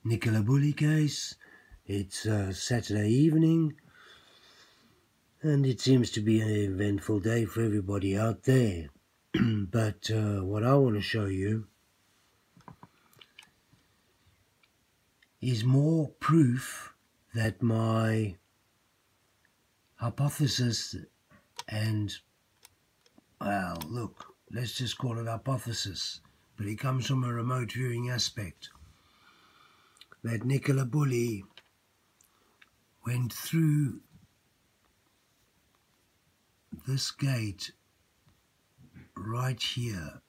NICOLA bully case. It's Saturday evening, and it seems to be an eventful day for everybody out there. But what I want to show you is more proof that my hypothesis, and, well, look, let's just call it hypothesis, but it comes from a remote viewing aspect, that NICOLA bully went through this gate right here.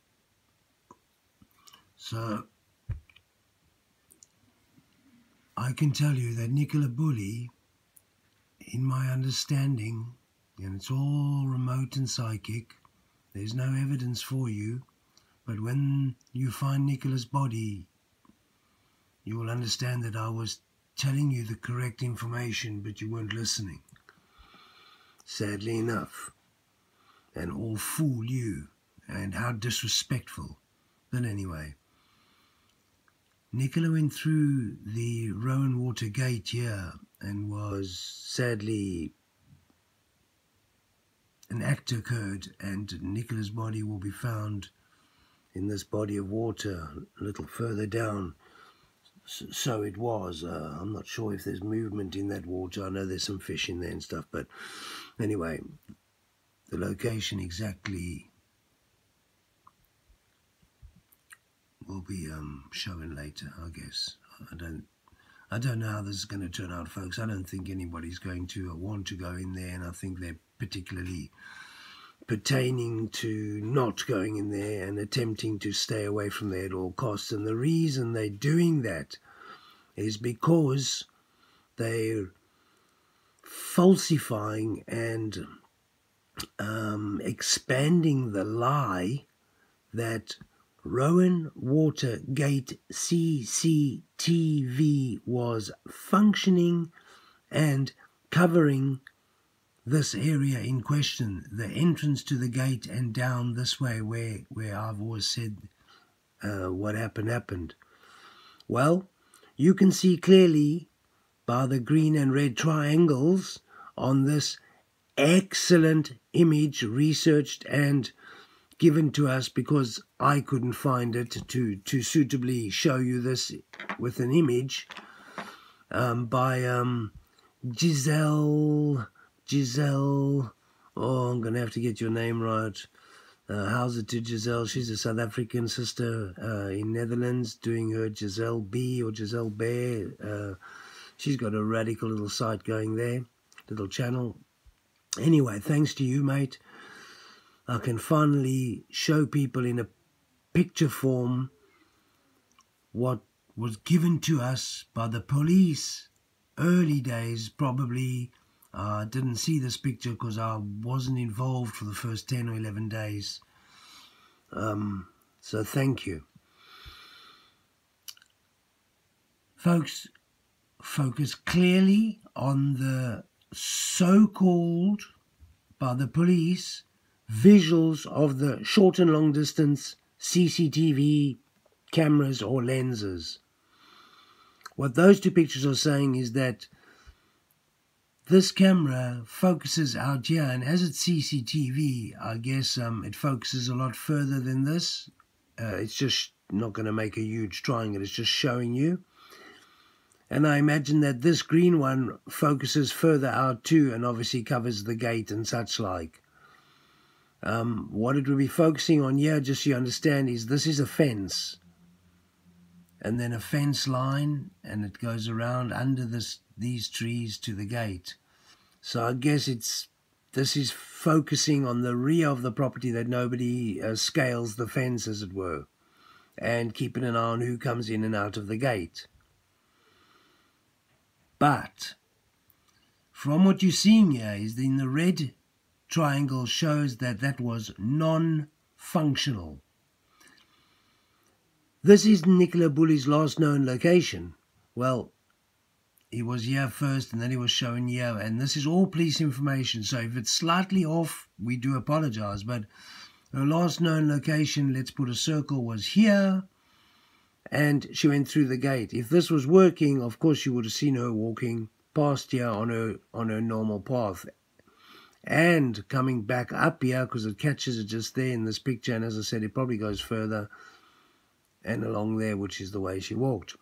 So I can tell you that NICOLA bully, in my understanding, and it's all remote and psychic, there's no evidence for you, but when you find NICOLA's body, you will understand that I was telling you the correct information, but you weren't listening, sadly enough, and all fool you, and how disrespectful. But anyway, NICOLA went through the RowanWater gate here and was, sadly, an act occurred, and NICOLA's body will be found in this body of water a little further down. So it was. I'm not sure if there's movement in that water. I know there's some fish in there and stuff, but anyway, the location exactly will be shown later, I guess. I don't know how this is going to turn out, folks. I don't think anybody's going to want to go in there, and I think they're particularly pertaining to not going in there and attempting to stay away from there at all costs. And the reason they're doing that is because they're falsifying and expanding the lie that RowanWater Gate CCTV was functioning and covering this area in question, the entrance to the gate and down this way where I've always said what happened. Well, you can see clearly by the green and red triangles on this excellent image, researched and given to us because I couldn't find it to suitably show you this with an image, by Giselle, oh, I'm going to have to get your name right. How's it to Giselle? She's a South African sister in Netherlands doing her Giselle B or Giselle Bear. She's got a radical little site going there, little channel. Anyway, thanks to you, mate, I can finally show people in a picture form what was given to us by the police early days. Probably I didn't see this picture because I wasn't involved for the first 10 or 11 days. So thank you. Folks, focus clearly on the so-called, by the police, visuals of the short and long distance CCTV cameras or lenses. What those two pictures are saying is that this camera focuses out here, and as it's CCTV, I guess it focuses a lot further than this. It's just not going to make a huge triangle, it's just showing you. And I imagine that this green one focuses further out too, and obviously covers the gate and such like. What it will be focusing on here, just so you understand, is this is a fence, and then a fence line, and it goes around under these trees to the gate. So I guess this is focusing on the rear of the property, that nobody scales the fence, as it were, and keeping an eye on who comes in and out of the gate. But from what you're seeing here is in the red triangle shows that that was non-functional. This is NICOLA bully's last known location. Well, he was here first and then he was shown here, and this is all police information, so if it's slightly off, we do apologize. But her last known location, let's put a circle, was here, and she went through the gate. If this was working, of course you would have seen her walking past here on her normal path, and coming back up here, because it catches it just there in this picture, and as I said, it probably goes further and along there, which is the way she walked.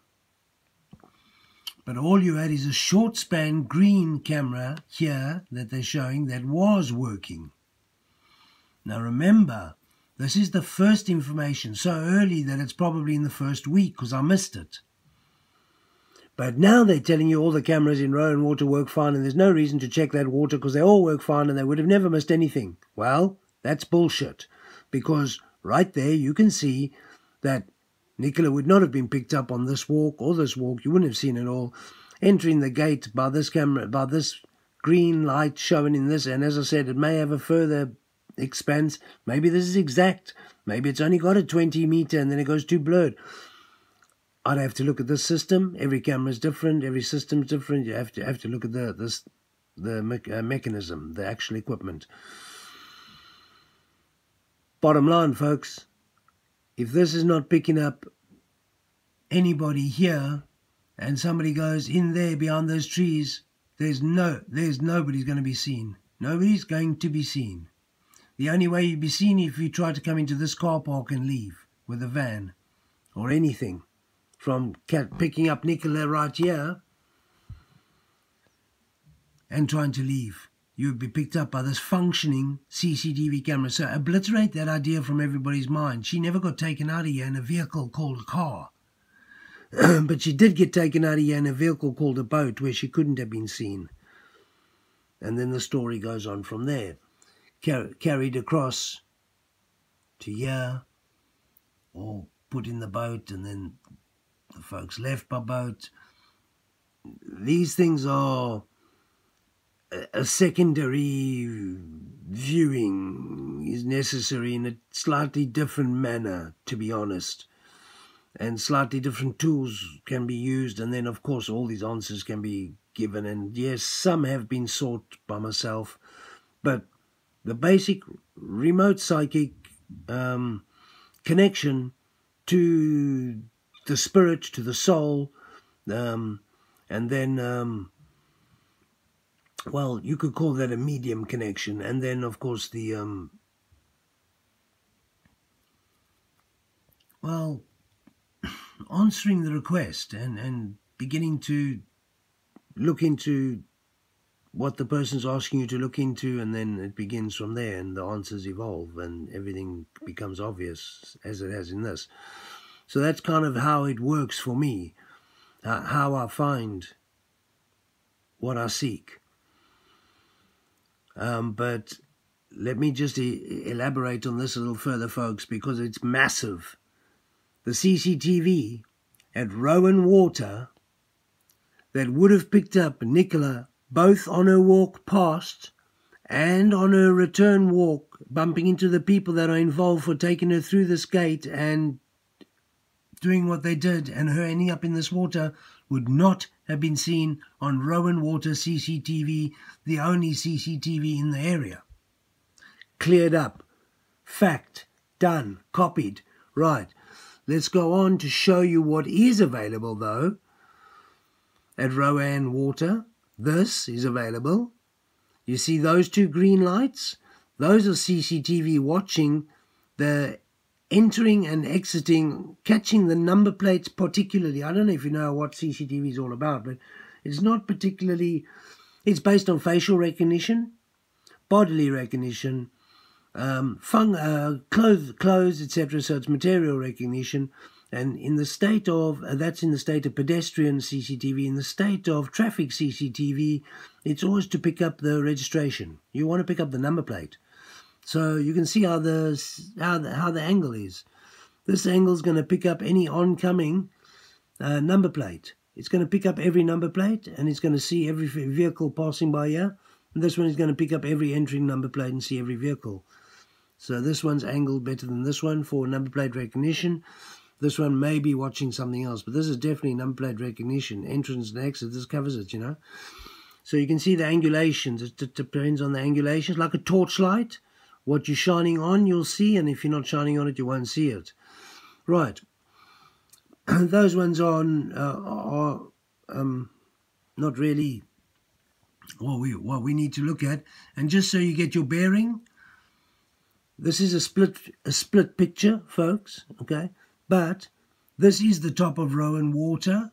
But all you had is a short span green camera here that they're showing that was working. Now remember, this is the first information, so early that it's probably in the first week, because I missed it. But now they're telling you all the cameras in RowanWater work fine, and there's no reason to check that water because they all work fine and they would have never missed anything. Well, that's bullshit, because right there you can see that NICOLA would not have been picked up on this walk or this walk. You wouldn't have seen it all. Entering the gate by this camera, by this green light showing in this, and as I said, it may have a further expanse. Maybe this is exact. Maybe it's only got a 20 meter and then it goes too blurred. I'd have to look at this system. Every camera is different. Every system is different. You have to look at the mechanism, the actual equipment. Bottom line, folks, if this is not picking up anybody here, and somebody goes in there behind those trees, nobody's going to be seen. Nobody's going to be seen. The only way you'd be seen if you try to come into this car park and leave with a van or anything. From picking up NICOLA right here and trying to leave, you would be picked up by this functioning CCTV camera. So obliterate that idea from everybody's mind. She never got taken out of here in a vehicle called a car. But she did get taken out of here in a vehicle called a boat where she couldn't have been seen. And then the story goes on from there. Carried across to here, or put in the boat, and then the folks left by boat. These things are a secondary viewing is necessary in a slightly different manner, to be honest. And slightly different tools can be used, and then of course all these answers can be given. And yes, some have been sought by myself, but the basic remote psychic connection to the spirit, to the soul, and then, well, you could call that a medium connection, and then, of course, the, well, answering the request and beginning to look into what the person's asking you to look into, and then it begins from there, and the answers evolve, and everything becomes obvious, as it has in this. So that's kind of how it works for me, how I find what I seek. But let me just elaborate on this a little further, folks, because it's massive. The CCTV at RowanWater that would have picked up NICOLA both on her walk past and on her return walk, bumping into the people that are involved for taking her through this gate and doing what they did, and her ending up in this water, would not have been seen on RowanWater CCTV, the only CCTV in the area. Cleared up. Fact. Done. Copied. Right. Let's go on to show you what is available, though, at RowanWater. This is available. You see those two green lights? Those are CCTV watching the entering and exiting, catching the number plates particularly. I don't know if you know what CCTV is all about, but it's not particularly, it's based on facial recognition, bodily recognition, clothes, etc. So it's material recognition. And in the state of, that's in the state of pedestrian CCTV. In the state of traffic CCTV, it's always to pick up the registration. You want to pick up the number plate. So you can see how the angle is. This angle is going to pick up any oncoming number plate. It's going to pick up every number plate, and it's going to see every vehicle passing by here. And this one is going to pick up every entering number plate and see every vehicle. So this one's angled better than this one for number plate recognition. This one may be watching something else, but this is definitely number plate recognition. Entrance and exit, this covers it, you know. So you can see the angulations. It depends on the angulations, like a torchlight. What you're shining on, you'll see, and if you're not shining on it, you won't see it. Right. those ones are not really what we need to look at. And just so you get your bearing, this is a split picture, folks, okay? But this is the top of RowanWater,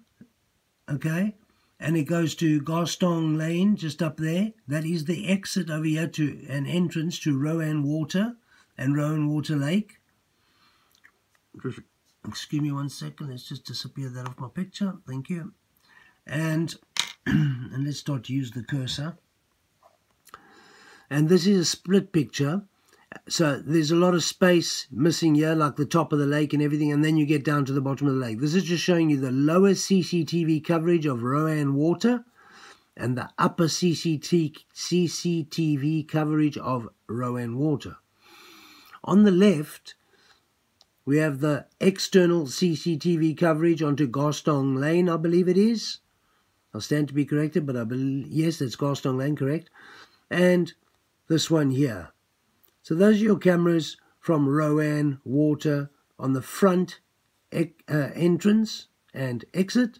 okay? And it goes to Garstang Lane, just up there. That is the exit over here to an entrance to RowanWater and RowanWater Lake. Just, excuse me 1 second, let's just disappear that off my picture, thank you. And let's start to use the cursor. And this is a split picture. So there's a lot of space missing here, like the top of the lake and everything, and then you get down to the bottom of the lake. This is just showing you the lower CCTV coverage of RowanWater and the upper CCTV coverage of RowanWater. On the left, we have the external CCTV coverage onto Garstang Lane, I believe it is. I'll stand to be corrected, but I believe, yes, that's Garstang Lane, correct. And this one here. So those are your cameras from RowanWater on the front entrance and exit,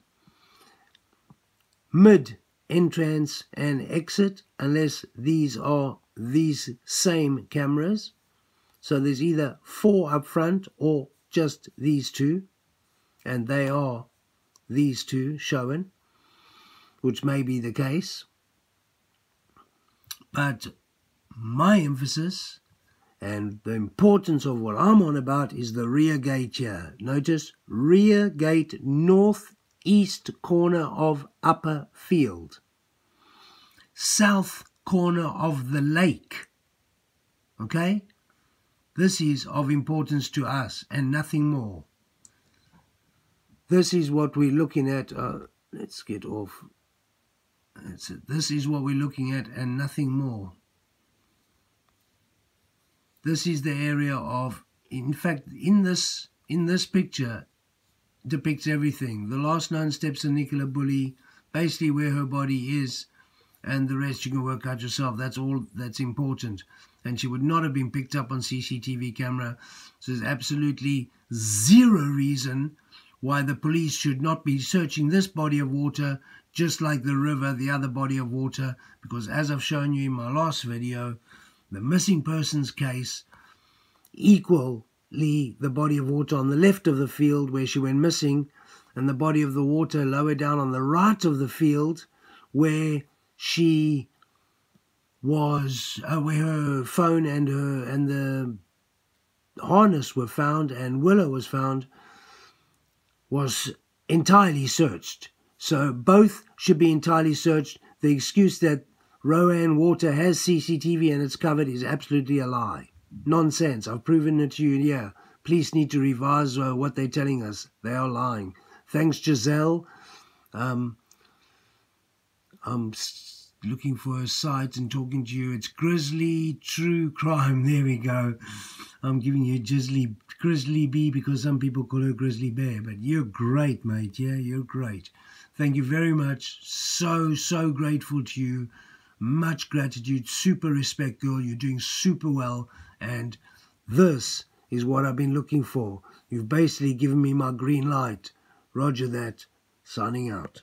mid entrance and exit, unless these are these same cameras. So there's either 4 up front or just these 2, and they are these 2 shown, which may be the case. But my emphasis and the importance of what I'm on about is the rear gate here. Notice, rear gate, northeast corner of upper field, south corner of the lake. Okay? This is of importance to us and nothing more. This is what we're looking at. Let's get off. That's it. This is what we're looking at and nothing more. This is the area of, in fact, in this picture depicts everything. The last 9 steps of NICOLA Bully, basically where her body is, and the rest you can work out yourself. That's all that's important. And she would not have been picked up on CCTV camera. So there's absolutely zero reason why the police should not be searching this body of water just like the river, the other body of water, because as I've shown you in my last video, the missing persons case, equally the body of water on the left of the field where she went missing, and the body of the water lower down on the right of the field where she was, where her phone and the harness were found and Willow was found, was entirely searched. So both should be entirely searched. The excuse that RowanWater has CCTV and it's covered is absolutely a lie. Nonsense. I've proven it to you here. Police need to revise what they're telling us. They are lying. Thanks, Giselle. I'm looking for a site and talking to you. It's Grizzly True Crime. There we go. I'm giving you Grizzly B because some people call her Grizzly Bear. But you're great, mate. Yeah, you're great. Thank you very much. So grateful to you. Much gratitude. Super respect, girl. You're doing super well. And this is what I've been looking for. You've basically given me my green light. Roger that. Signing out.